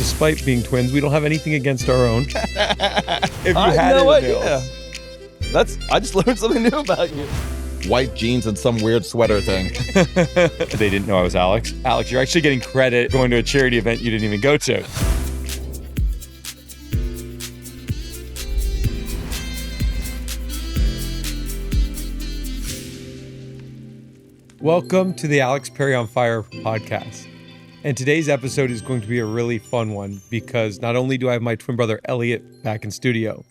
despite being twins, we don't have anything against our own. If you had no idea. I just learned something new about you. White jeans and some weird sweater thing. They didn't know I was Alex. Alex, you're actually getting credit going to a charity event you didn't even go to. Welcome to the Alex Perry on Fire podcast. And today's episode is going to be a really fun one because not only do I have my twin brother Elliott back in studio,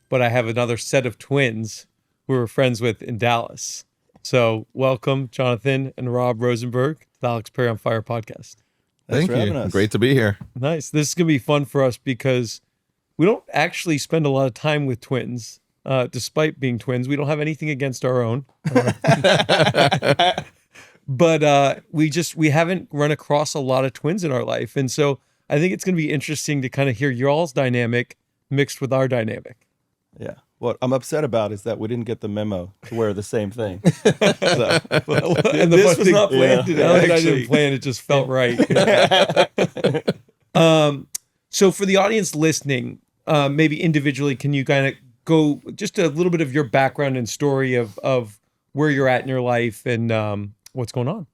but I have another set of twins who we're friends with in Dallas. So welcome, Jonathan and Rob Rosenberg, to the Alex Perry on Fire podcast. Thank you. Great to be here. Nice. This is going to be fun for us because we don't actually spend a lot of time with twins. Despite being twins, we don't have anything against our own. But we haven't run across a lot of twins in our life. And so I think it's going to be interesting to kind of hear y'all's dynamic mixed with our dynamic. Yeah. What I'm upset about is that we didn't get the memo to wear the same thing. And this was not planned today. I didn't plan. It just felt right. So for the audience listening, maybe individually, can you kind of go just a little bit of your background and story of where you're at in your life and what's going on?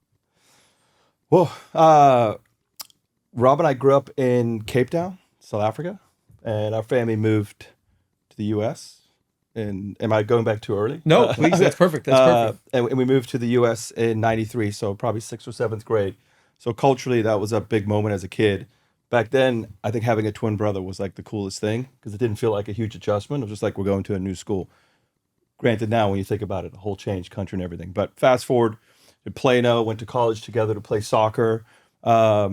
Well, Rob and I grew up in Cape Town, South Africa, and our family moved to the U.S. And am I going back too early? No, please. That's perfect. That's perfect. And we moved to the U.S. in '93, so probably 6th or 7th grade. So culturally, that was a big moment as a kid. Back then, I think having a twin brother was like the coolest thing because it didn't feel like a huge adjustment. It was just like we're going to a new school. Granted, now when you think about it, a whole changed country and everything. But fast forward to Plano, went to college together to play soccer. Thought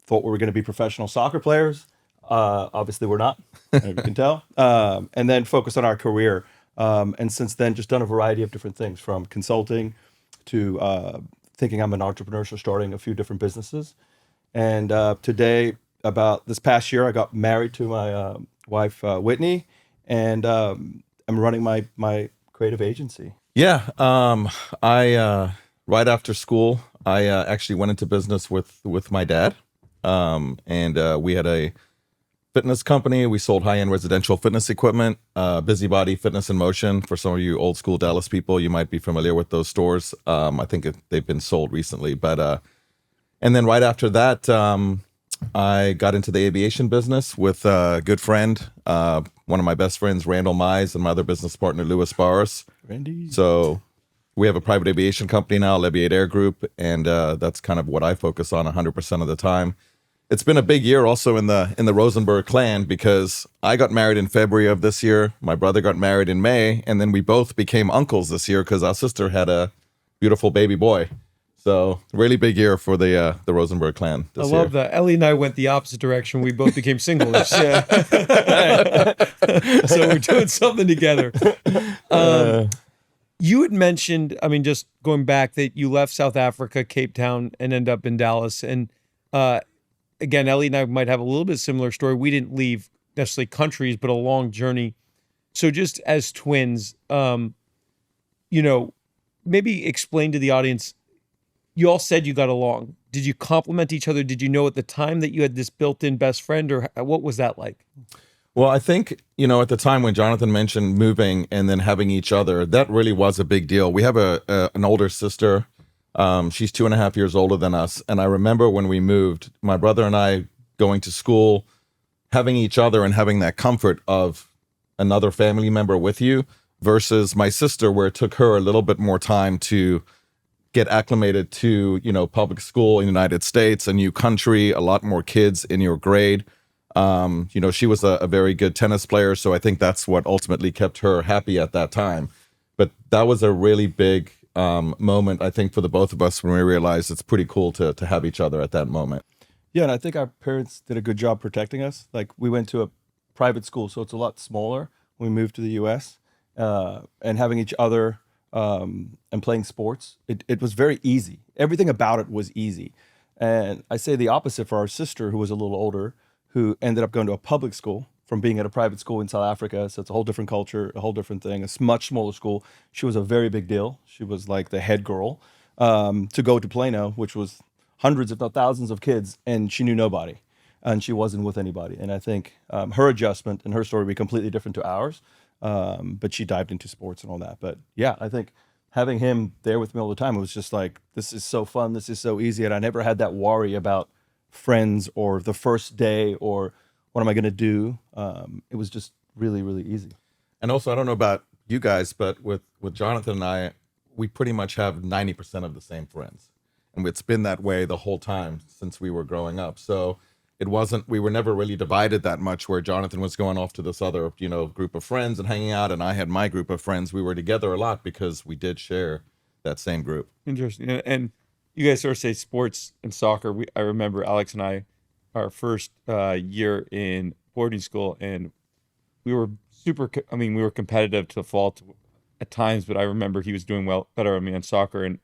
we were going to be professional soccer players. Obviously, we're not, as you can tell. And then focused on our career. And since then, just done a variety of different things, from consulting to thinking I'm an entrepreneur, so starting a few different businesses. And today, about this past year, I got married to my wife, Whitney, and I'm running my creative agency. Yeah. I right after school, I actually went into business with my dad. And we had a fitness company. We sold high-end residential fitness equipment, Busybody Fitness in Motion. For some of you old school Dallas people, you might be familiar with those stores. I think they've been sold recently, but and then right after that, I got into the aviation business with a good friend, one of my best friends, Randall Mize, and my other business partner, Louis Barris. Randy. So we have a private aviation company now, Leviate Air Group, and that's kind of what I focus on 100% of the time. It's been a big year also in the Rosenberg clan because I got married in February of this year. My brother got married in May, and then we both became uncles this year because our sister had a beautiful baby boy. So really big year for the Rosenberg clan this year. I love that. Ellie and I went the opposite direction. We both became singles. So we're doing something together. You had mentioned, I mean, just going back, that you left South Africa, Cape Town, and end up in Dallas. And again, Ellie and I might have a little bit similar story. We didn't leave necessarily countries, but a long journey. So just as twins, maybe explain to the audience, you all said you got along. Did you complement each other? Did you know at the time that you had this built-in best friend, or what was that like? Well, I think, at the time when Jonathan mentioned moving and then having each other, that really was a big deal. We have an older sister. She's 2.5 years older than us. And I remember when we moved, my brother and I going to school, having each other and having that comfort of another family member with you versus my sister, where it took her a little bit more time to get acclimated to, public school in the United States, a new country, a lot more kids in your grade. She was a very good tennis player, so I think that's what ultimately kept her happy at that time. But that was a really big moment, I think, for the both of us when we realized it's pretty cool to have each other at that moment. Yeah, and I think our parents did a good job protecting us. Like, we went to a private school, so it's a lot smaller when we moved to the U.S. And having each other and playing sports, it was very easy. Everything about it was easy. And I say the opposite for our sister, who was a little older, who ended up going to a public school from being at a private school in South Africa. So it's a whole different culture, a whole different thing, a much smaller school. She was a very big deal. She was like the head girl to go to Plano, which was hundreds, if not thousands of kids, and she knew nobody. and she wasn't with anybody. And I think her adjustment and her story would be completely different to ours. But she dived into sports and all that. But yeah, I think having him there with me all the time, it was just like, this is so fun, this is so easy. And I never had that worry about friends or the first day or what am I going to do. It was just really, really easy. And also, I don't know about you guys, but with Jonathan and I, we pretty much have 90% of the same friends. And it's been that way the whole time since we were growing up. So it wasn't, we were never really divided that much where Jonathan was going off to this other, group of friends and hanging out. And I had my group of friends. We were together a lot because we did share that same group. Interesting. And you guys sort of say sports and soccer. I remember Alex and I, our first year in boarding school, and we were we were competitive to a fault at times, but I remember he was doing better than me in soccer, and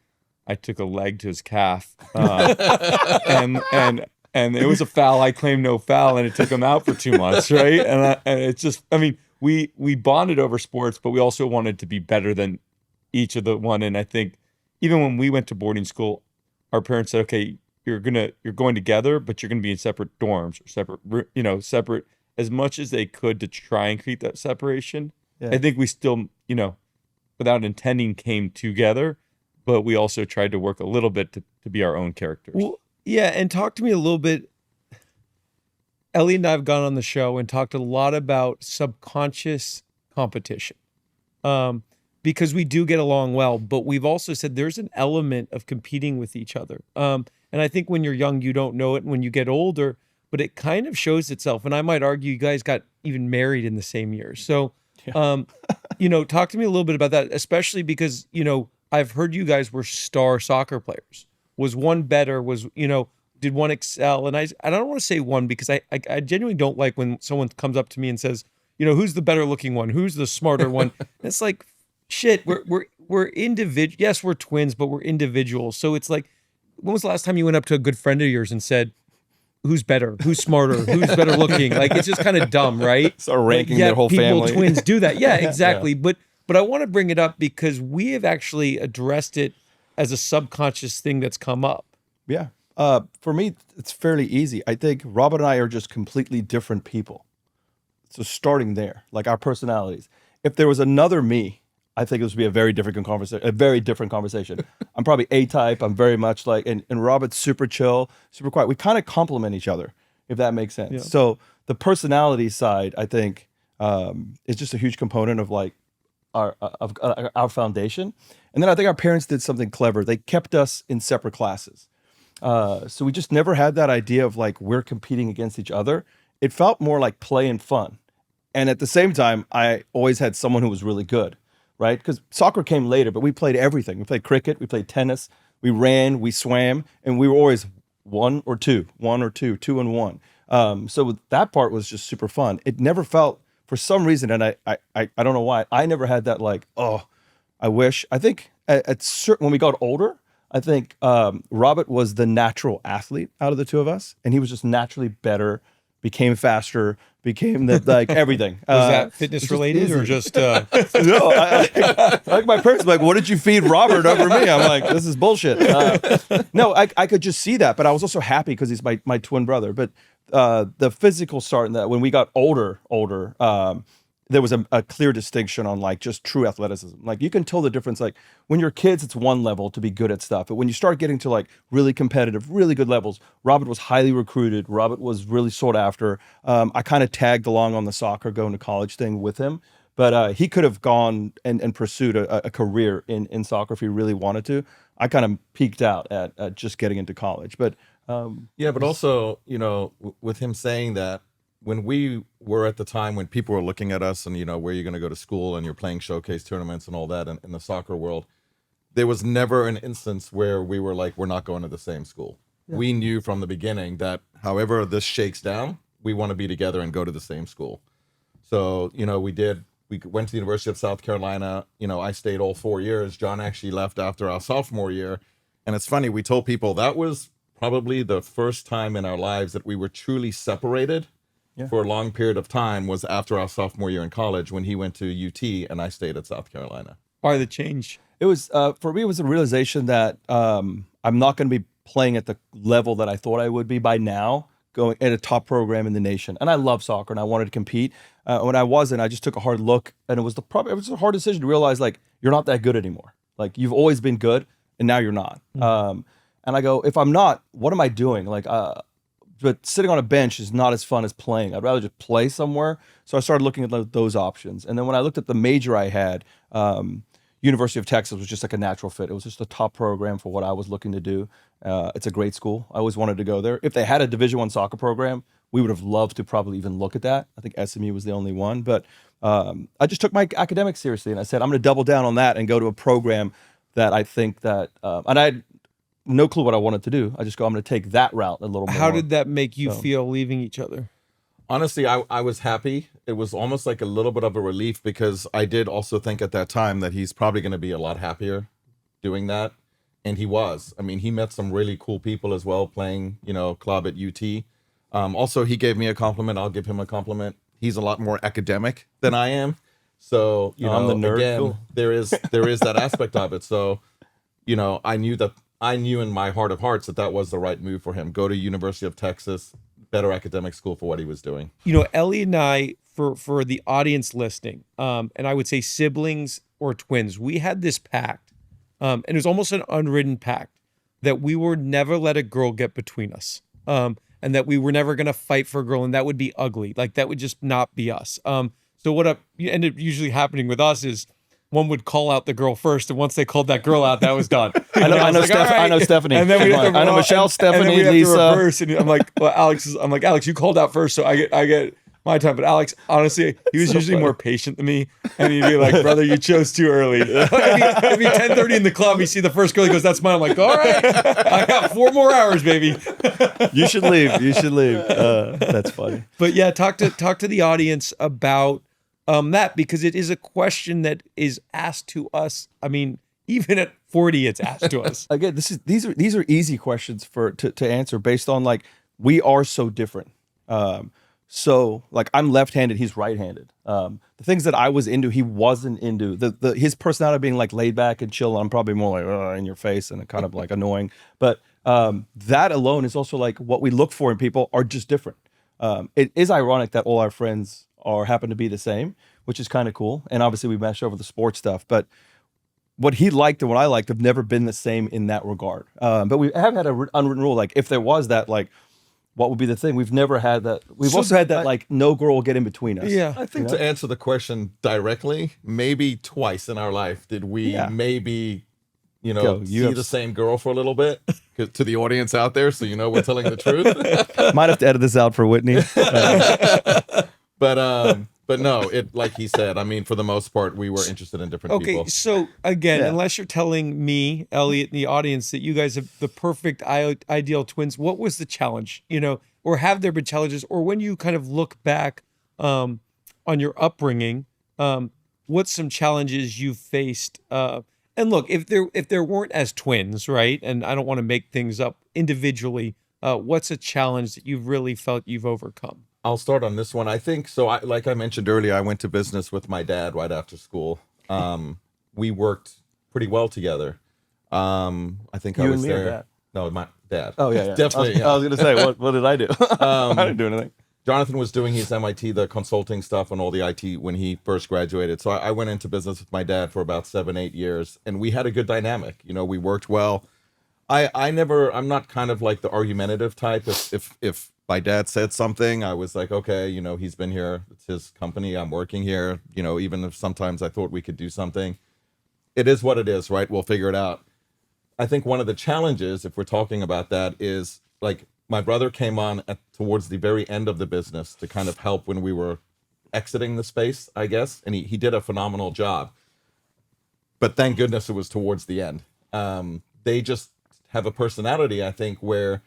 I took a leg to his calf. And it was a foul. I claimed no foul, and it took him out for 2 months, right? And it's just, we bonded over sports, but we also wanted to be better than each of the one. And I think even when we went to boarding school, our parents said, okay, you're going together, but you're going to be in separate dorms or separate as much as they could to try and create that separation. Yeah. I think we still, without intending, came together, but we also tried to work a little bit to be our own characters. Well, yeah, and talk to me a little bit. Ellie and I have gone on the show and talked a lot about subconscious competition, because we do get along well, but we've also said there's an element of competing with each other. And I think when you're young, you don't know it. And when you get older, but it kind of shows itself. And I might argue you guys got even married in the same year. So, talk to me a little bit about that, especially because, I've heard you guys were star soccer players. Was one better? Did one excel? And I don't want to say one because I genuinely don't like when someone comes up to me and says, who's the better looking one? Who's the smarter one? And it's like, shit, we're individual. Yes, we're twins, but we're individuals. So it's like, when was the last time you went up to a good friend of yours and said, who's better, who's smarter, who's better looking? Like, it's just kind of dumb, right? Start ranking their whole family. Twins do that. Yeah, exactly. Yeah. But I want to bring it up because we have actually addressed it as a subconscious thing that's come up. Yeah. For me, it's fairly easy. I think Robert and I are just completely different people. So starting there, like our personalities. If there was another me, I think it would be a very different conversation. I'm probably A-type. I'm very much like, and Robert's super chill, super quiet. We kind of complement each other, if that makes sense. Yeah. So the personality side, I think, is just a huge component of like our foundation. And then I think our parents did something clever. They kept us in separate classes. So we just never had that idea of like, we're competing against each other. It felt more like play and fun. And at the same time, I always had someone who was really good. Right? Because soccer came later, but we played everything. We played cricket, we played tennis, we ran, we swam, and we were always 1 or 2, 1 or 2, 2 and 1. So that part was just super fun. It never felt, for some reason, and I don't know why, I never had that like, oh, I wish. I think when we got older, I think Robert was the natural athlete out of the two of us, and he was just naturally better, became faster, became like everything. Was that fitness related or just? No, like my parents were like, what did you feed Robert over me? I'm like, this is bullshit. No, I could just see that, but I was also happy because he's my twin brother. But the physical start in that, when we got older, there was a clear distinction on like just true athleticism. Like you can tell the difference. Like when you're kids, it's one level to be good at stuff. But when you start getting to like really competitive, really good levels, Robert was highly recruited. Robert was really sought after. I kind of tagged along on the soccer going to college thing with him. But he could have gone and pursued a career in soccer if he really wanted to. I kind of peaked out at just getting into college. But but also, with him saying that, when we were at the time when people were looking at us and, where you're going to go to school and you're playing showcase tournaments and all that in the soccer world, there was never an instance where we were like, we're not going to the same school. Yeah. We knew from the beginning that however this shakes down, we want to be together and go to the same school. So, we went to the University of South Carolina. I stayed all 4 years. John actually left after our sophomore year. And it's funny, we told people that was probably the first time in our lives that we were truly separated. Yeah. For a long period of time was after our sophomore year in college when he went to UT and I stayed at South Carolina. Why the change? It was, for me, it was a realization that I'm not going to be playing at the level that I thought I would be by now going at a top program in the nation, and I love soccer and I wanted to compete. When I wasn't, I just took a hard look, and it was a hard decision to realize like you're not that good anymore. Like you've always been good, and now you're not. And I go, if I'm not, what am I doing? Like, but sitting on a bench is not as fun as playing. I'd rather just play somewhere. So I started looking at those options, and then when I looked at the major I had. University of Texas was just like a natural fit. It was just a top program for what I was looking to do. It's a great school. I always wanted to go there. If they had a Division I soccer program, we would have loved to probably even look at that. I think SMU was the only one. But I just took my academics seriously, and I said, I'm going to double down on that and go to a program that I think that, and I had no clue what I wanted to do. I just go, I'm going to take that route a little more. How did that make you feel leaving each other? Honestly, I was happy. It was almost like a little bit of a relief because I did also think at that time that he's probably going to be a lot happier doing that. And he was. I mean, he met some really cool people as well playing, club at UT. Also, he gave me a compliment. I'll give him a compliment. He's a lot more academic than I am. So, I'm the nerd. Again, cool. there is that aspect of it. So, I knew in my heart of hearts that was the right move for him. Go to University of Texas. Better academic school for what he was doing. Ellie and I, for the audience listening, and I would say siblings or twins, we had this pact, and it was almost an unwritten pact that we would never let a girl get between us, and that we were never going to fight for a girl, and that would be ugly. Like that would just not be us. So what ended up usually happening with us is one would call out the girl first, and once they called that girl out, that was done. I know Stephanie. And then I know Michelle, Stephanie, Lisa. Reverse, and I'm like, Alex, you called out first, so I get my time. But Alex, honestly, he was usually more patient than me, and he'd be like, "Brother, you chose too early." It'd be 10:30 in the club. You see the first girl, he goes, "That's mine." I'm like, "All right, I got 4 more hours, baby." You should leave. That's funny. But yeah, talk to the audience about that, because it is a question that is asked to us. I mean, even at 40, it's asked to us. Again, these are easy questions to answer based on like we are so different. So like I'm left-handed, he's right-handed. The things that I was into, he wasn't into. His personality being like laid back and chill. I'm probably more like in your face and kind of like annoying. But that alone is also like what we look for in people are just different. It is ironic that all our friends happen to be the same, which is kind of cool. And obviously we mesh over the sports stuff, but what he liked and what I liked have never been the same in that regard. But we have had an unwritten rule. Like if there was that, like what would be the thing? We've never had that. We've also had that like no girl will get in between us. Yeah. I think to answer the question directly, maybe twice in our life did we maybe, see the same girl for a little bit. To the audience out there, so we're telling the truth. Might have to edit this out for Whitney. But no, it like he said, I mean, for the most part, we were interested in different people. Okay, so again, unless you're telling me, Elliott, and the audience that you guys have the perfect ideal twins, what was the challenge? Or have there been challenges? Or when you kind of look back on your upbringing, what's some challenges you've faced? And look, if there weren't as twins, right? And I don't want to make things up individually. What's a challenge that you've really felt you've overcome? I'll start on this one. I think so. Like I mentioned earlier, I went to business with my dad right after school. We worked pretty well together. I think I was there. No, my dad. Oh yeah. Definitely. I was gonna say, what did I do? I didn't do anything. Jonathan was doing his MIT, the consulting stuff and all the IT when he first graduated. So I went into business with my dad for about 7-8 years, and we had a good dynamic. We worked well. I'm not kind of like the argumentative type. If my dad said something, I was like, okay, he's been here. It's his company. I'm working here. Even if sometimes I thought we could do something, it is what it is, right? We'll figure it out. I think one of the challenges, if we're talking about that, is like my brother came on towards the very end of the business to kind of help when we were exiting the space, I guess. And he did a phenomenal job. But thank goodness it was towards the end. They just have a personality, I think, where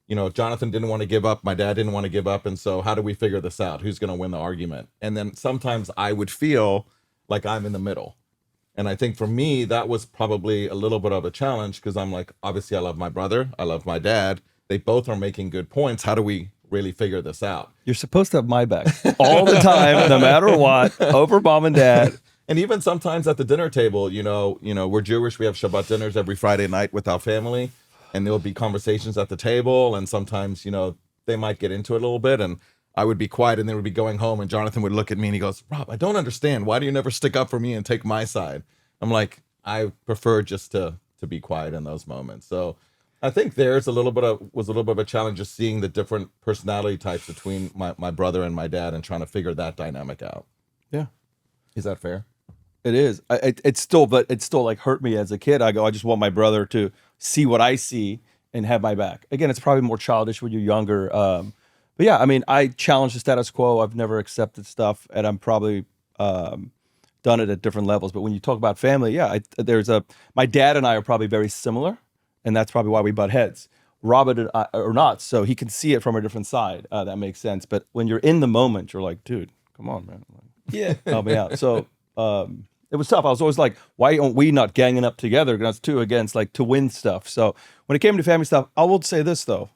Jonathan didn't want to give up. My dad didn't want to give up. And so how do we figure this out? Who's going to win the argument? And then sometimes I would feel like I'm in the middle. And I think for me, that was probably a little bit of a challenge because I'm like, obviously I love my brother. I love my dad. They both are making good points. How do we really figure this out? You're supposed to have my back all the time, no matter what, over mom and dad. And even sometimes at the dinner table, we're Jewish. We have Shabbat dinners every Friday night with our family. And there'll be conversations at the table. And sometimes, they might get into it a little bit, and I would be quiet, and they would be going home, and Jonathan would look at me and he goes, Rob, I don't understand. Why do you never stick up for me and take my side? I'm like, I prefer just to be quiet in those moments. So I think was a little bit of a challenge, just seeing the different personality types between my brother and my dad and trying to figure that dynamic out. Yeah. Is that fair? It is. It's still like hurt me as a kid. I just want my brother to see what I see and have my back. Again, it's probably more childish when you're younger. But yeah, I mean, I challenge the status quo. I've never accepted stuff, and I'm probably done it at different levels. But when you talk about family, yeah, my dad and I are probably very similar, and that's probably why we butt heads. Robert and I are not, so he can see it from a different side. That makes sense. But when you're in the moment, you're like, dude, come on, man. Yeah. Help me out. So it was tough. I was always like, why aren't we not ganging up together to win stuff? So when it came to family stuff, I will say this though.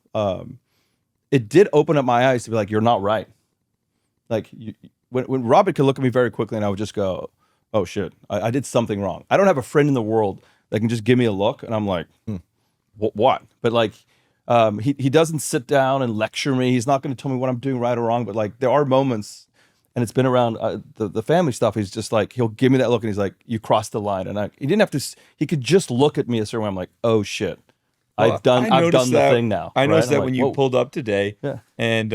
It did open up my eyes to be like, you're not right. Like when Robert could look at me very quickly and I would just go, oh shit, I did something wrong. I don't have a friend in the world that can just give me a look and I'm like, what? But like, he doesn't sit down and lecture me. He's not going to tell me what I'm doing right or wrong. But like, there are moments, and it's been around the family stuff. He's just like, he'll give me that look and he's like, you crossed the line. And he didn't have to, he could just look at me a certain way. I'm like, oh shit. Well, I've done the thing now. I noticed right? that I'm when like, you whoa. pulled up today, Yeah. and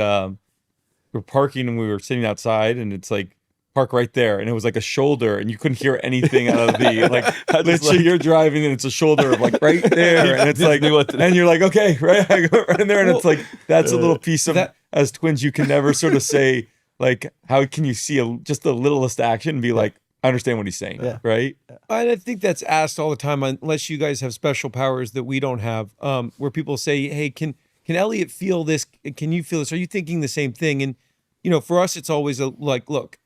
we're parking, and we were sitting outside, and it's like park right there, and it was like a shoulder, and you couldn't hear anything out of the like. Literally, you're driving, and it's a shoulder of like right there, and it's like, and you're like, okay, right, I go right in there, and it's like that's a little piece of that. As twins, you can never sort of say like, how can you see just the littlest action and be like, I understand what he's saying, right? And I think that's asked all the time, unless you guys have special powers that we don't have, where people say, hey, can Elliott feel this? Can you feel this? Are you thinking the same thing? And, you know, for us, it's always like, look,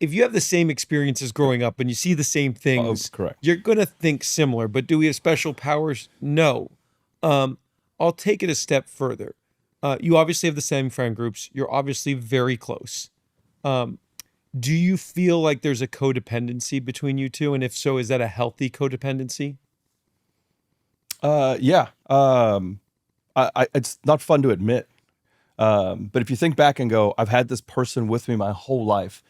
if you have the same experiences growing up and you see the same things, correct. You're going to think similar. But do we have special powers? No. I'll take it a step further. You obviously have the same friend groups. You're obviously very close. Do you feel like there's a codependency between you two? And if so, is that a healthy codependency? Yeah. It's not fun to admit. But if you think back and go, I've had this person with me my whole life.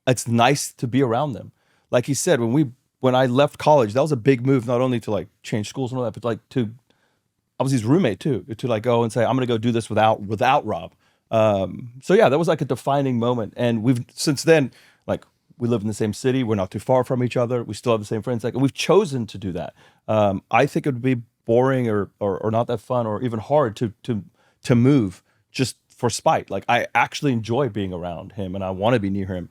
It's nice to be around them. Like he said, when I left college, that was a big move, not only to like change schools and all that, but like I was his roommate too, to like go and say, I'm going to go do this without Rob. So yeah, that was like a defining moment. And we've since then, like we live in the same city. We're not too far from each other. We still have the same friends. Like, and we've chosen to do that. I think it would be boring or not that fun or even hard to move just for spite. Like I actually enjoy being around him and I want to be near him.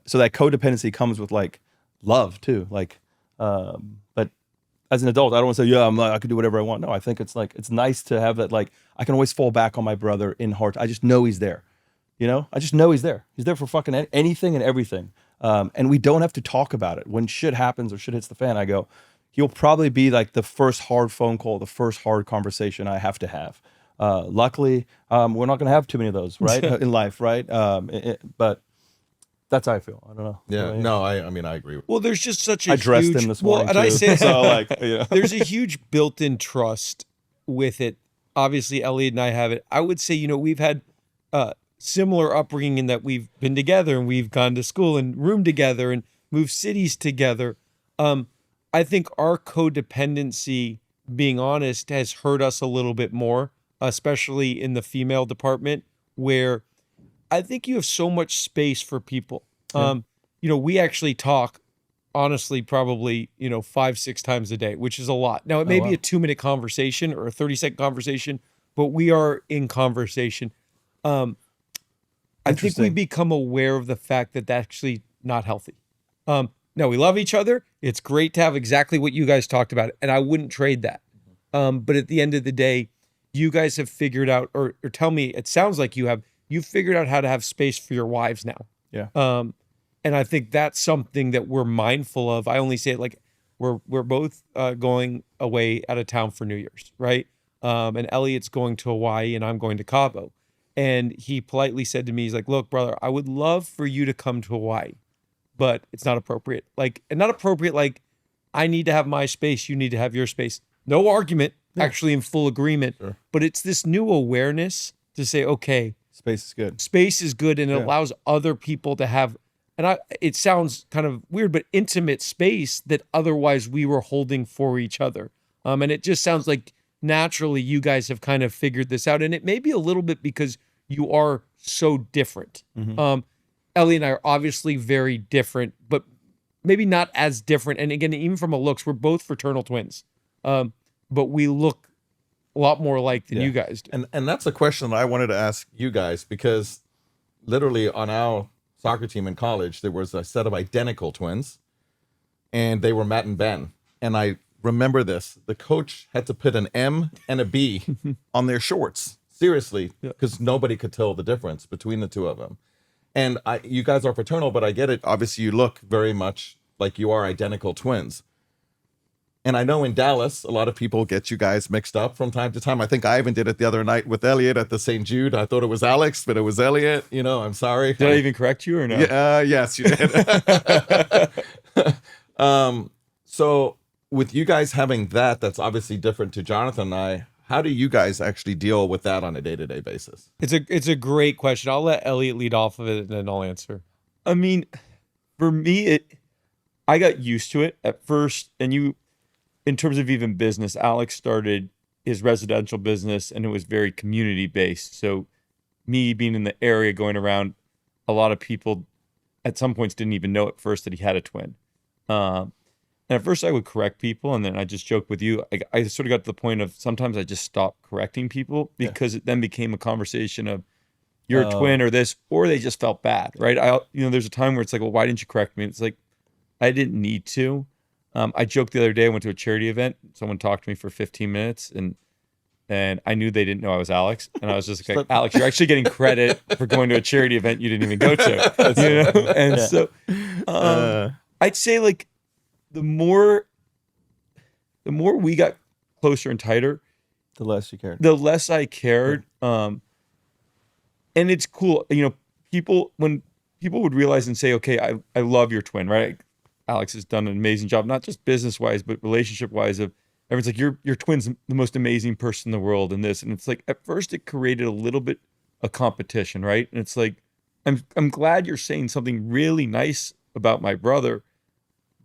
So that codependency comes with like love too. Like, but as an adult, I don't want to say, I can do whatever I want. No, I think it's like, it's nice to have that. Like I can always fall back on my brother in heart. I just know he's there. You know, I just know he's there. He's there for fucking anything and everything. And we don't have to talk about it. When shit happens or shit hits the fan, I go, he'll probably be like the first hard phone call, the first hard conversation I have to have. Luckily, we're not going to have too many of those, right? In life, right? But that's how I feel. I don't know. Yeah, no, I mean, I agree. Well, there's just such a I dressed huge, him this morning and too. I say So like, you know. there's a huge built-in trust with it. Obviously, Elliott and I have it. I would say, you know, we've had similar upbringing in that we've been together and we've gone to school and roomed together and moved cities together. I think our codependency, being honest, has hurt us a little bit more, especially in the female department, where I think you have so much space for people. You know, we actually talk, honestly, probably, 5-6 times a day, which is a lot. Now, it may be a 2-minute conversation or a 30-second conversation, but we are in conversation. I think we become aware of the fact that that's actually not healthy. Now, we love each other. It's great to have exactly what you guys talked about, and I wouldn't trade that. But at the end of the day, you guys have figured out, or tell me, it sounds like you've figured out how to have space for your wives now. Yeah. And I think that's something that we're mindful of. I only say it like we're both going away out of town for New Year's, right? And Elliott's going to Hawaii and I'm going to Cabo. And he politely said to me, he's like, look, brother, I would love for you to come to Hawaii, but it's not appropriate. Like, and not appropriate, like I need to have my space. You need to have your space. No argument. actually in full agreement. Sure. But it's this new awareness to say, okay, Space is good. space is good, and it Yeah. allows other people to have, it sounds kind of weird, but intimate space that otherwise we were holding for each other. And it just sounds like naturally you guys have kind of figured this out, and it may be a little bit because you are so different. Ellie and I are obviously very different, but maybe not as different. And again, even from a looks, we're both fraternal twins, but we look a lot more alike than you guys do. And that's a question that I wanted to ask you guys, because literally on our soccer team in college, there was a set of identical twins, and they were Matt and Ben. And I remember this. The coach had to put an M and a B on their shorts. Seriously, because nobody could tell the difference between the two of them. And you guys are fraternal, but I get it. Obviously, you look very much like you are identical twins. And I know in Dallas, a lot of people get you guys mixed up from time to time. I think I even did it the other night with Elliott at the St. Jude. I thought it was Alex, but it was Elliott. You know, I'm sorry. Did I even correct you or no? Yes, you did. So with you guys having that, that's obviously different to Jonathan and I. How do you guys actually deal with that on a day-to-day basis? It's a great question. I'll let Elliot lead off of it, and then I'll answer. I mean, for me, I got used to it at first. And in terms of even business, Alex started his residential business, and it was very community based. So me being in the area, going around, a lot of people at some points didn't even know at first that he had a twin. And at first I would correct people, and then I just joked with you. I sort of got to the point of sometimes I just stopped correcting people because it then became a conversation of you're a twin or this, or they just felt bad, right? There's a time where it's like, well, why didn't you correct me? It's like, I didn't need to. I joked the other day, I went to a charity event. Someone talked to me for 15 minutes, and I knew they didn't know I was Alex. And I was just like, Alex, you're actually getting credit for going to a charity event you didn't even go to. And so I'd say like the more we got closer and tighter, The less you cared. the less I cared. And it's cool, when people would realize and say, okay, I love your twin, right? Alex has done an amazing job, not just business wise, but relationship wise. Of everyone's like, your twin's the most amazing person in the world, and this, and it's like at first it created a little bit of competition, right? And it's like, I'm glad you're saying something really nice about my brother,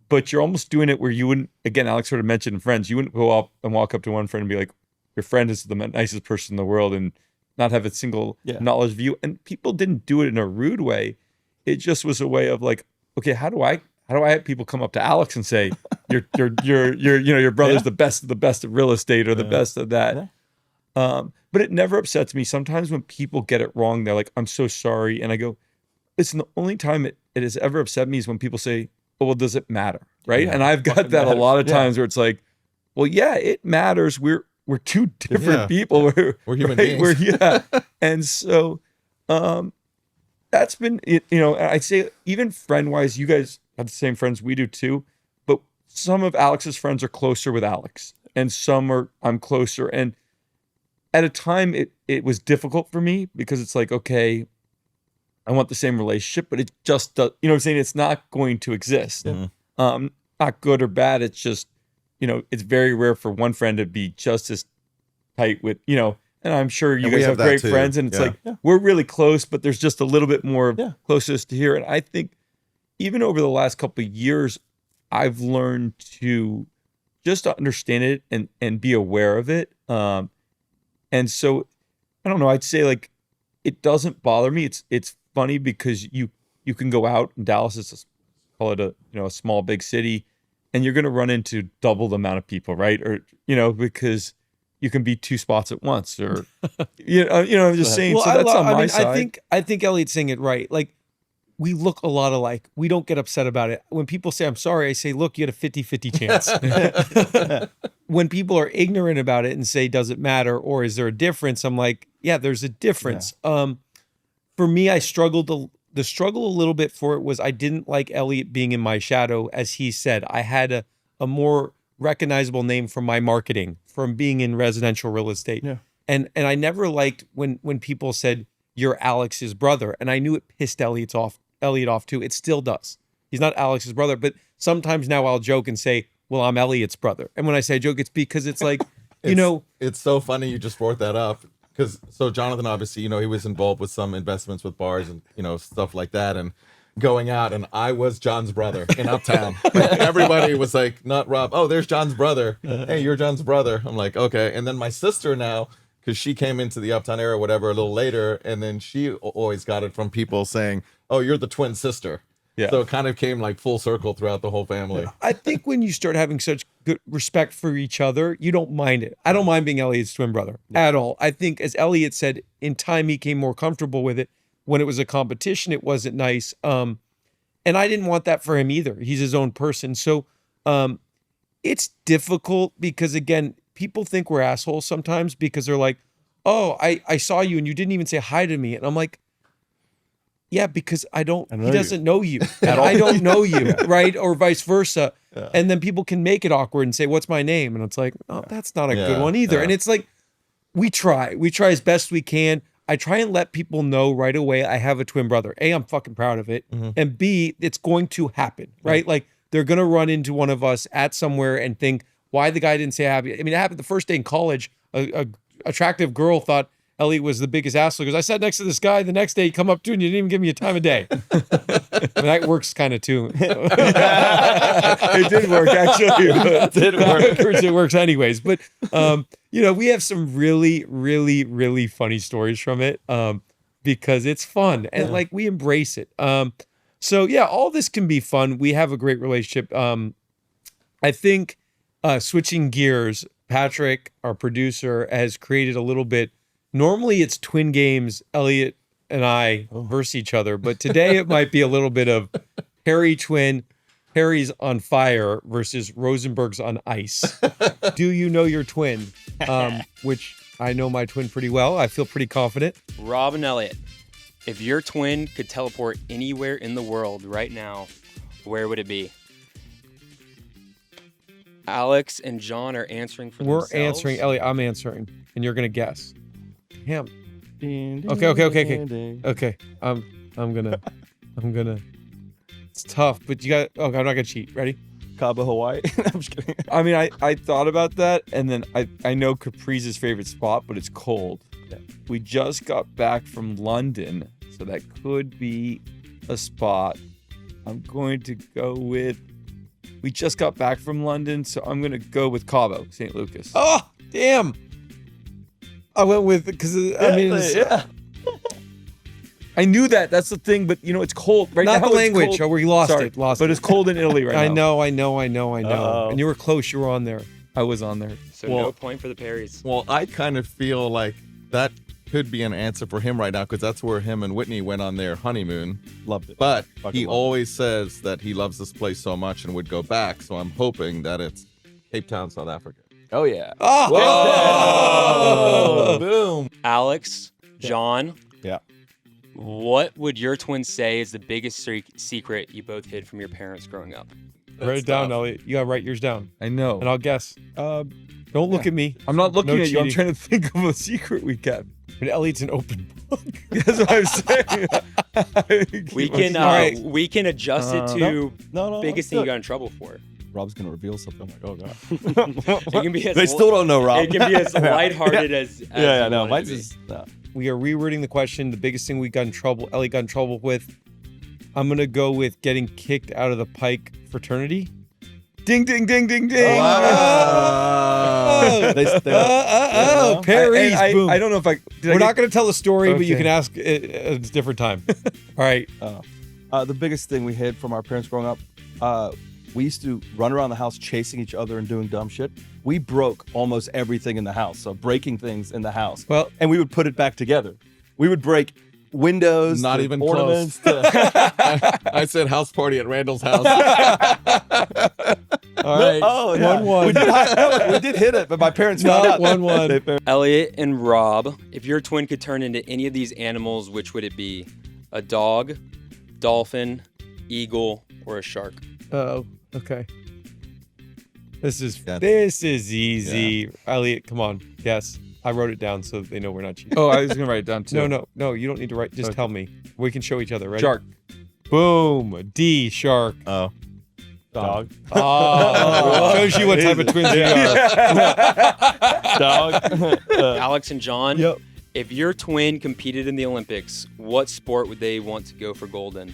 but you're almost doing it where you wouldn't. Again, Alex sort of mentioned friends. You wouldn't go up and walk up to one friend and be like, your friend is the nicest person in the world, and not have a single knowledge of you. And people didn't do it in a rude way. It just was a way of like, okay, how do I have people come up to Alex and say, your brother's the best of the best of real estate or the best of that. But it never upsets me. Sometimes when people get it wrong, they're like, I'm so sorry. And I go, listen, the only time it has ever upset me is when people say, oh, well, does it matter? Right. And I've got that a lot of times where it's like, well, yeah, it matters. We're two different people. We're human beings. And so that's been, I'd say even friend wise, you guys have the same friends we do too, but some of Alex's friends are closer with Alex and some I'm closer. And at a time it was difficult for me because it's like, okay, I want the same relationship, but it just does, you know what I'm saying? It's not going to exist. Not good or bad. It's just, it's very rare for one friend to be just as tight with, and I'm sure you guys have great friends, and it's like, we're really close, but there's just a little bit more closeness to here. And I think even over the last couple of years, I've learned to just understand it and be aware of it. And so, I don't know, I'd say like, it doesn't bother me. It's funny because you can go out in Dallas, call it a small, big city, and you're going to run into double the amount of people, right? Or, because you can be two spots at once, or, I'm just saying, Well, so that's on my side. I think Elliot's saying it right. Like, we look a lot alike. We don't get upset about it. When people say, I'm sorry, I say, look, you had a 50-50 chance. When people are ignorant about it and say, does it matter? Or is there a difference? I'm like, yeah, there's a difference. For me, I struggled. The struggle a little bit for it was I didn't like Elliott being in my shadow. As he said, I had a more recognizable name from my marketing, from being in residential real estate. Yeah. And I never liked when people said, you're Alex's brother. And I knew it pissed Elliott off too. It still does. He's not Alex's brother, but sometimes now I'll joke and say, well, I'm Elliott's brother. And when I say joke, it's because it's like, it's so funny you just brought that up because so Jonathan obviously he was involved with some investments with bars and stuff like that and going out, and I was John's brother in Uptown. Like, everybody was like, not Rob. Oh, there's John's brother. Hey, you're John's brother. I'm like, okay. And then my sister now, because she came into the Uptown era, whatever, a little later, and then she always got it from people saying, oh, you're the twin sister. Yeah. So it kind of came like full circle throughout the whole family. I think when you start having such good respect for each other, you don't mind it. I don't mind being Elliott's twin brother at all. I think, as Elliott said, in time he came more comfortable with it. When it was a competition, it wasn't nice. And I didn't want that for him either. He's his own person. So it's difficult because, again, people think we're assholes sometimes because they're like, oh, I saw you and you didn't even say hi to me. And I'm like, yeah, because he doesn't know you. And I don't know you, right? Or vice versa. Yeah. And then people can make it awkward and say, what's my name? And it's like, oh, that's not a good one either. And it's like, we try as best we can. I try and let people know right away I have a twin brother. A, I'm fucking proud of it. Mm-hmm. And B, it's going to happen, right? Mm-hmm. Like, they're going to run into one of us at somewhere and think, why the guy didn't say happy? I mean, it happened the first day in college. A attractive girl thought Elliott was the biggest asshole because I sat next to this guy. The next day, he come up to and you didn't even give me a time of day. And that works kind of too. It did work, actually. It did work. It works anyways. But, we have some really, really, really funny stories from it because it's fun. And, we embrace it. So, all this can be fun. We have a great relationship. I think switching gears, Patrick, our producer, has created a little bit. Normally it's twin games, Elliott and I versus each other, but today it might be a little bit of Perry twin, Perry's on fire versus Rosenberg's on ice. Do you know your twin? Which I know my twin pretty well. I feel pretty confident. Rob and Elliott, if your twin could teleport anywhere in the world right now, where would it be? Alex and John are answering for themselves. We're answering. Elliott, I'm answering, and you're gonna guess. Him. Okay. I'm gonna. It's tough, but you got. Oh, I'm not gonna cheat. Ready? Cabo, Hawaii. I'm just kidding. I mean, I thought about that, and then I know Capri's his favorite spot, but it's cold. Yeah. We just got back from London, so that could be a spot. I'm going to go with. We just got back from London, so I'm going to go with Cabo, St. Lucas. Oh, damn. I went with, because, I knew that. That's the thing, but, it's cold. Right Not now, the language. Oh, we lost Sorry, it. But it's cold in Italy right now. I know. And you were close. You were on there. I was on there. So no point for the Perrys. Well, I kind of feel like that could be an answer for him right now because that's where him and Whitney went on their honeymoon. Loved it. But he always says that he loves this place so much and would go back. So I'm hoping that it's Cape Town, South Africa. Oh, yeah. Oh! Boom. Alex, John. Yeah. What would your twin say is the biggest secret you both hid from your parents growing up? Write it down, Elliott. You gotta write yours down. I know. And I'll guess. Don't look at me. I'm not looking at you. I'm cheating. trying to think of a secret we kept. But Elliott's an open book. That's what I'm saying. We can adjust it to biggest thing you got in trouble for. Rob's gonna reveal something. I'm like, oh god. It can be as they still don't know, Rob. It can be as lighthearted as no. Mine's just We are rewording the question. The biggest thing Elliott got in trouble with. I'm gonna go with getting kicked out of the Pike fraternity. Ding, ding, ding, ding, ding. Wow. Perry's. Boom. I don't know if We're not going to tell the story, but you can ask it at a different time. All right. The biggest thing we hid from our parents growing up, we used to run around the house chasing each other and doing dumb shit. We broke almost everything in the house, so breaking things in the house. Well, and we would put it back together. We would break windows, not even ornaments. Close. I said house party at Randall's house. All right. Oh, yeah. 1-1. We did hit it, but my parents found out. 1-1. Elliott and Rob, if your twin could turn into any of these animals, which would it be? A dog, dolphin, eagle, or a shark? Oh, okay. This is easy. Yeah. Elliott, come on. Yes. I wrote it down so they know we're not cheating. Oh, I was going to write it down too. No. You don't need to write. Just tell me. We can show each other, right? Shark. Boom. D, shark. Oh. Dog. Oh, shows you what type of twins we are. Dog. Alex and John. Yep. If your twin competed in the Olympics, what sport would they want to go for gold in?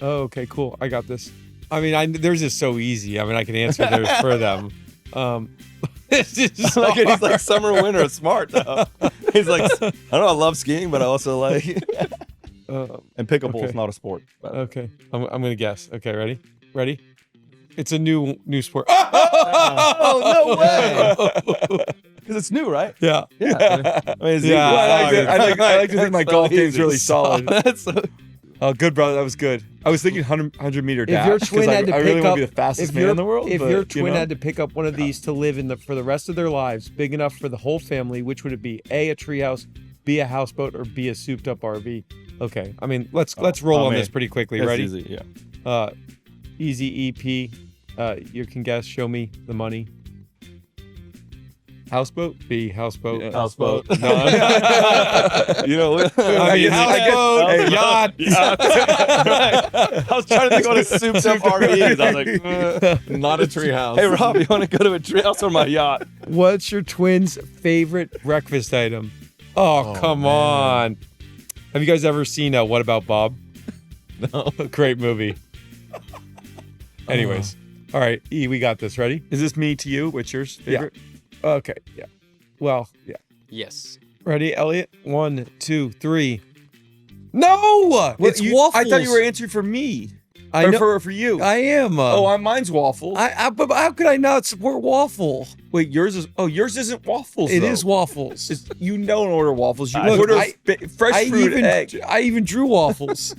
Oh, okay, cool. I got this. I mean, theirs is so easy. I mean, I can answer theirs for them. This is Like, he's hard. like summer or winter. Smart though. He's like, I don't know. I love skiing, but I also like. And pickleball Okay. is not a sport. But. Okay, I'm gonna guess. Okay, ready? It's a new sport. Oh no way! Because it's new, right? Yeah. Yeah. I mean, it's easy. Yeah. I like to think my That's so golf game's easy. really solid. That's so- Oh, good, brother. That was good. I was thinking 100 meter If dash. your 'cause twin had to I really pick want up, to be the fastest if man your, in the world. if but, your you twin know. had to pick up one of these to live in for the rest of their lives, big enough for the whole family, which would it be? A treehouse, B, a houseboat, or B, a souped up RV? Okay, I mean, let's roll on man. this pretty quickly. That's Ready? easy, yeah. Easy EP. You can guess. Show me the money. Houseboat. B, houseboat. Yeah. Houseboat. No. You know, I mean, houseboat, Hey, yacht. I was trying to think what a souped up RV is. I was like, Not a treehouse. hey, Rob, you want to go to a treehouse or my yacht? What's your twin's favorite breakfast item? Oh, come on. Have you guys ever seen What About Bob? No. Great movie. Anyways. All right, E, we got this. Ready? Is this me to you? What's yours favorite? Okay, yeah. Well, yeah. Yes. Ready, Elliot? 1, 2, 3. No! It's waffles. I thought you were answering for me. I Or know. for you. I am. Mine's waffles. But how could I not support waffle? Wait, yours is. Oh, yours isn't waffles. It though. is waffles. You don't order waffles. You I- order Look, fresh fruit egg. I even drew waffles.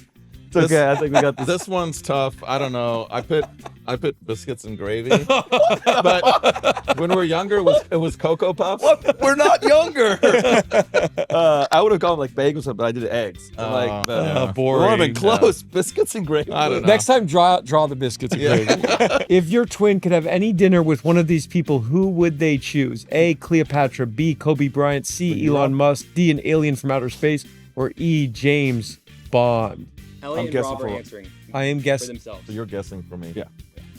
It's okay. I think we got this. This one's tough. I don't know. I put biscuits and gravy. But when we were younger, it was Cocoa Puffs. What? We're not younger. I would have gone like bagels, but I did eggs. Oh, But yeah. we Boring. would have been close. Biscuits and gravy. I don't know. Next time, draw the biscuits and gravy. If your twin could have any dinner with one of these people, who would they choose? A, Cleopatra, B, Kobe Bryant, C, Elon Musk, D, an alien from outer space, or E, James Bond? Elliot and guessing Rob are for- answering I am for guessing. themselves. So you're guessing for me. Yeah.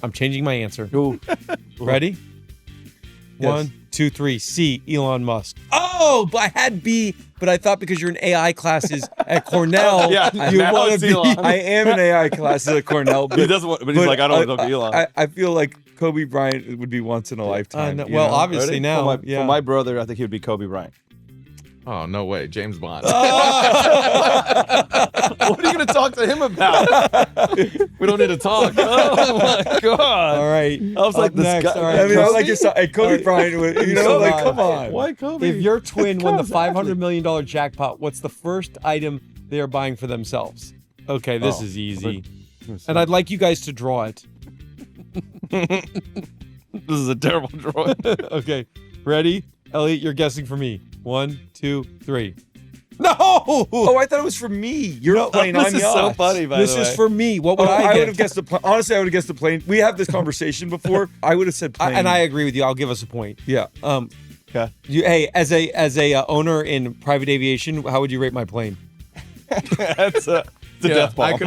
I'm changing my answer. Ooh. Ready? Yes. 1, 2, 3. C, Elon Musk. Oh, but I had B, but I thought because you're in AI classes at Cornell, Yeah, you now want it's to be. Elon. I am in AI classes at Cornell, but He doesn't want, but he's like, I don't want to talk to Elon. I feel like Kobe Bryant would be once in a lifetime. No, you well, know? obviously Ready? now, for yeah. my brother, I think he would be Kobe Bryant. Oh, no way. James Bond. What are you going to talk to him about? We don't need to talk. Oh my god! All right. I was like, Up this next, guy. all right. I mean, I Kobe? like your son. Hey, Kobe Bryant, you know, like, come on. Why Kobe? If your twin won the $500 million jackpot, what's the first item they are buying for themselves? Okay, this Oh, is easy. And I'd like you guys to draw it. This is a terrible drawing. Okay, ready? Elliot, you're guessing for me. 1, 2, 3. No! Oh, I thought it was for me. You're playing this on is yachts. so funny, by This the way. is for me. What would Oh, I I get? would have guessed the plane. Honestly, I would have guessed the plane. We have this conversation before. I would have said plane. And I agree with you. I'll give us a point. yeah. Okay. Hey, as a owner in private aviation, how would you rate my plane? That's a Yeah, death ball. I could-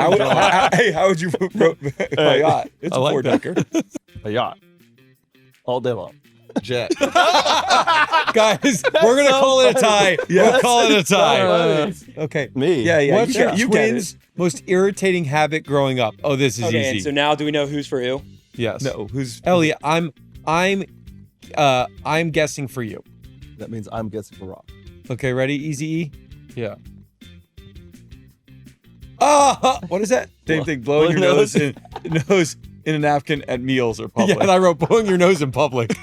How would you wrote my yacht? It's I a like four-decker. A yacht. All day long. Jet. Guys, we're gonna call it a tie. We'll call it a tie. Okay. Me. Yeah. What's your you get twins' most irritating habit growing up? Oh, this is Okay, easy. and so now do we know who's for who? Yes. No, who's Elliot, I'm guessing for you. That means I'm guessing for Rob. Okay, ready? Easy E? Yeah. Ah, what is that? same thing? Blowing your nose in a napkin at meals or public. Yeah, and I wrote blowing your nose in public.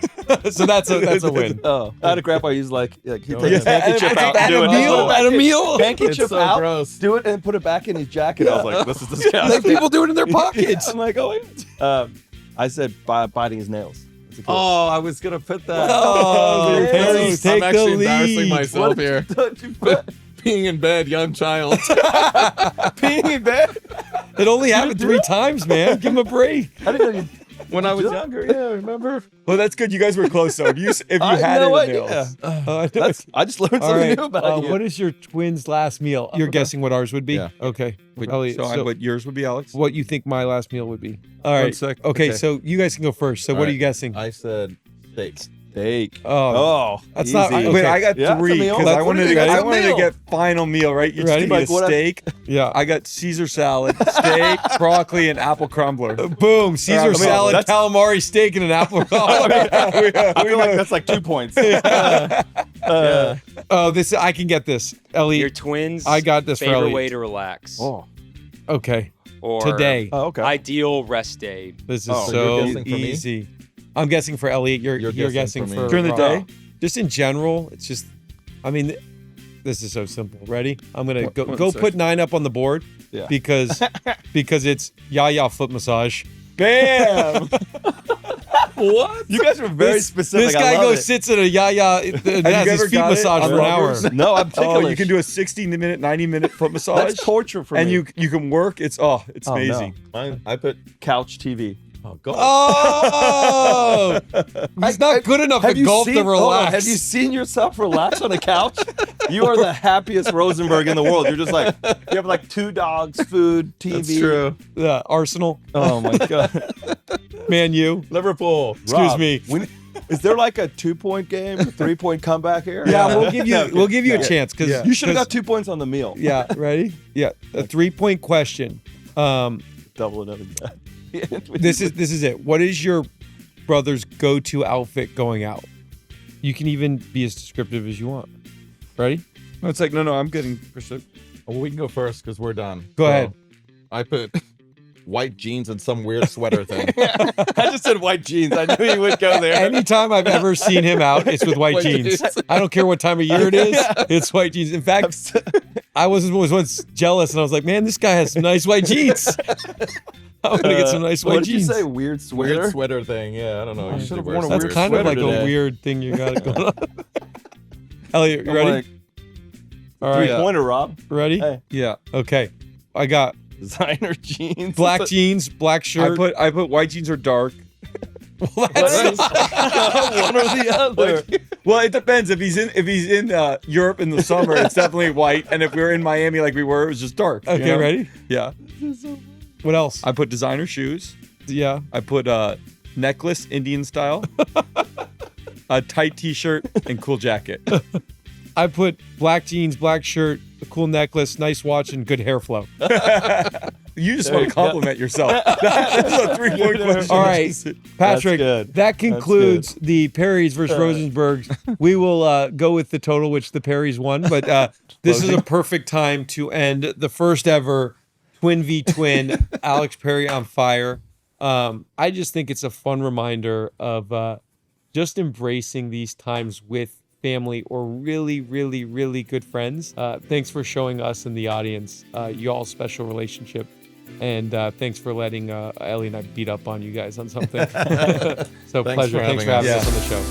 So that's a win. Oh, I had a grandpa use like he'd take Yeah. his hanky chip out and do it. At a meal? Hanky It's chip so out, gross. do it and put it back in his jacket. I was like, this is Like disgusting. people do it in their pockets. I'm like, oh yeah. I said biting his nails. That's a cool- Oh, I was going to put that. Oh, Yes. parents take I'm the actually embarrassing lead. myself What here. Don't you put Being in bed, young child. peeing in bed? It only happened 3 times, man. Give him a break. I didn't know you. when I was younger. Yeah, remember? Well, that's good. You guys were close though. If you I had had no it in idea. nails. I just learned All something right. new about you. What is your twins' last meal? You're guessing what ours would be? Yeah. Okay. Elliot, So, what yours would be, Alex? what you think my last meal would be? All One right. sec. Okay, Okay. so you guys can go first. So All what are right. you guessing? I said steak. Steak. Oh, that's not- easy. okay. Wait, I got Yeah, it's a 3 meal. because That's I what wanted it to. is. I It's a wanted to meal. get final meal, right? You Ready? just give me Like a what I- steak. yeah. I got Caesar salad, steak, broccoli, and apple crumbler. Boom. Caesar I mean, salad, that's- calamari steak, and an apple. I feel like that's like 2 points. Oh, this I can get this. Your Elliot. twins. I got this for favorite Elliot. way to relax. Oh. Okay. Or Today. Oh, okay. ideal rest day. This is Oh, so so you're guessing for me? easy. I'm guessing for Elliot. You're You're guessing guessing for for me. During the Rob. day? Just in general, it's just. I mean, this is so simple. Ready? I'm gonna go one put 9 up on the board. Yeah. Because it's foot massage. Bam! What? You guys were very This specific. guy I love goes it. sits at a and has ever his feet got it massaged on for an hour. rubbers? No, I'm ticklish. Oh, you can do a 60-minute, 90-minute foot massage. That's torture for and me. you can work. It's Oh, amazing. Mine, I put. couch TV. Oh God. Oh, he's not good enough at golf to hold on, relax. have you seen yourself relax on a couch? You are the happiest Rosenberg in the world. You're just like, you have like 2 dogs, food, TV. That's true. Arsenal, Oh my God. Man U. Liverpool. Excuse me. Is there like a 2-point game, a 3-point comeback here? Yeah, we'll give you a chance because Yeah. You should have got 2 points on the meal. Yeah, ready? Yeah, a 3-point question. Double it up again. This is it. What is your brother's go-to outfit going out? You can even be as descriptive as you want. Ready? No, it's like no. I'm getting pursued. Well, we can go first because we're done. Go ahead. I put white jeans and some weird sweater thing. I just said white jeans. I knew you would go there. Anytime I've ever seen him out, it's with white jeans. I don't care what time of year it is. It's white jeans. In fact, I was once jealous, and I was like, "Man, this guy has some nice white jeans. I'm gonna get some nice white what did jeans." you say? Weird sweater? Weird sweater thing. Yeah, I don't know. I You should've should worn a That's weird kind of sweater like today. a weird thing you got going on. Elliot, you I'm ready? like, All right, 3-pointer, Rob. ready? Hey. Yeah. Okay, I got Designer jeans. black jeans, black shirt. I put white jeans or dark. Well, that's- one or the other. Well, it depends. If he's in Europe in the summer, it's definitely white. And if we're in Miami like we were, it was just dark. you okay, know? ready? Yeah. What else? I put designer shoes. Yeah. I put necklace Indian style, a tight T-shirt, and cool jacket. I put black jeans, black shirt, a cool necklace, nice watch, and good hair flow. You just want to compliment yourself. That's a 3-point question. All right, Patrick, good. that concludes the Perrys versus Rosenbergs. We will go with the total, which the Perrys won, but this is a perfect time to end the first ever Twin v Twin, Alex Perry on fire. I just think it's a fun reminder of just embracing these times with family or really, really, really good friends. Thanks for showing us in the audience y'all's special relationship. And thanks for letting Ellie and I beat up on you guys on something. So pleasure. Thanks for having us on the show.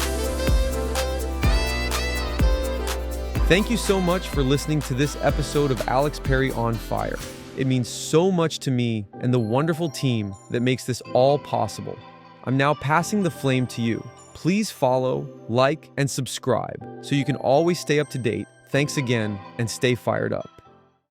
Thank you so much for listening to this episode of Alex Perry on Fire. It means so much to me and the wonderful team that makes this all possible. I'm now passing the flame to you. Please follow, like, and subscribe so you can always stay up to date. Thanks again, and stay fired up.